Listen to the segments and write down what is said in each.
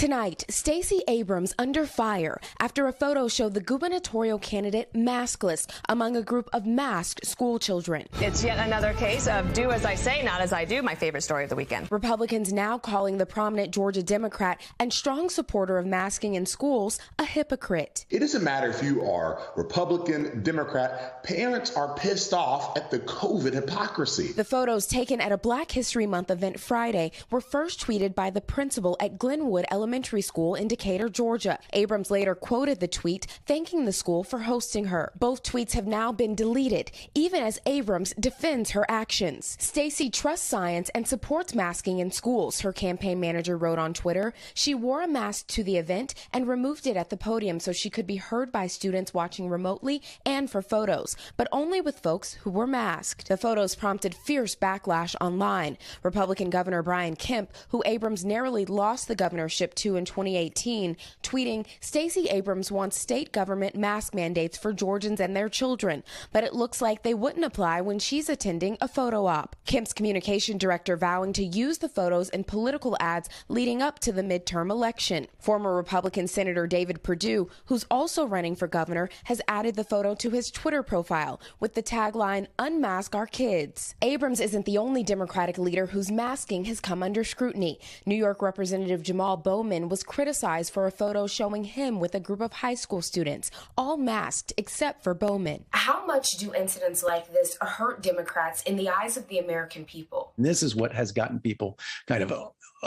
Tonight, Stacey Abrams under fire after a photo showed the gubernatorial candidate maskless among a group of masked school children. It's yet another case of do as I say, not as I do, my favorite story of the weekend. Republicans now calling the prominent Georgia Democrat and strong supporter of masking in schools a hypocrite. It doesn't matter if you are Republican, Democrat, parents are pissed off at the COVID hypocrisy. The photos taken at a Black History Month event Friday were first tweeted by the principal at Glenwood Elementary School in Decatur, Georgia. Abrams later quoted the tweet, thanking the school for hosting her. Both tweets have now been deleted, even as Abrams defends her actions. Stacey trusts science and supports masking in schools, her campaign manager wrote on Twitter. She wore a mask to the event and removed it at the podium so she could be heard by students watching remotely and for photos, but only with folks who were masked. The photos prompted fierce backlash online. Republican Governor Brian Kemp, who Abrams narrowly lost the governorship to in 2018, tweeting, Stacey Abrams wants state government mask mandates for Georgians and their children, but it looks like they wouldn't apply when she's attending a photo op. Kemp's communication director vowing to use the photos in political ads leading up to the midterm election. Former Republican Senator David Perdue, who's also running for governor, has added the photo to his Twitter profile with the tagline, Unmask Our Kids. Abrams isn't the only Democratic leader whose masking has come under scrutiny. New York Representative Jamal Bowman was criticized for a photo showing him with a group of high school students, all masked except for Bowman. How much do incidents like this hurt Democrats in the eyes of the American people? This is what has gotten people kind of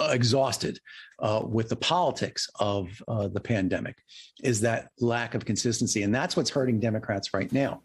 exhausted with the politics of the pandemic, is that lack of consistency. And that's what's hurting Democrats right now.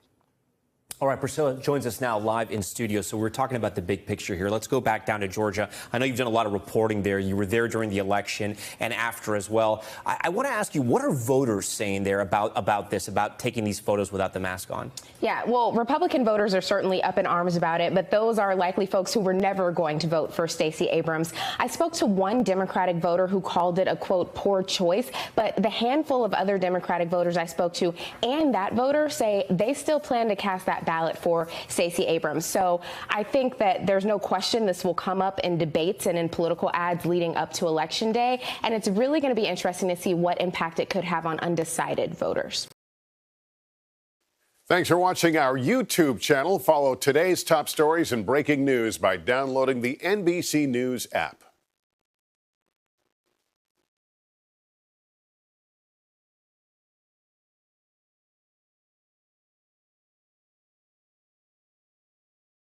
All right, Priscilla joins us now live in studio. So we're talking about the big picture here. Let's go back down to Georgia. I know you've done a lot of reporting there. You were there during the election and after as well. I want to ask you, what are voters saying there about this, about taking these photos without the mask on? Yeah, well, Republican voters are certainly up in arms about it, but those are likely folks who were never going to vote for Stacey Abrams. I spoke to one Democratic voter who called it a, quote, poor choice, but the handful of other Democratic voters I spoke to and that voter say they still plan to cast that ballot for Stacey Abrams. So I think that there's no question this will come up in debates and in political ads leading up to Election Day. And it's really going to be interesting to see what impact it could have on undecided voters. Thanks for watching our YouTube channel. Follow today's top stories and breaking news by downloading the NBC News app.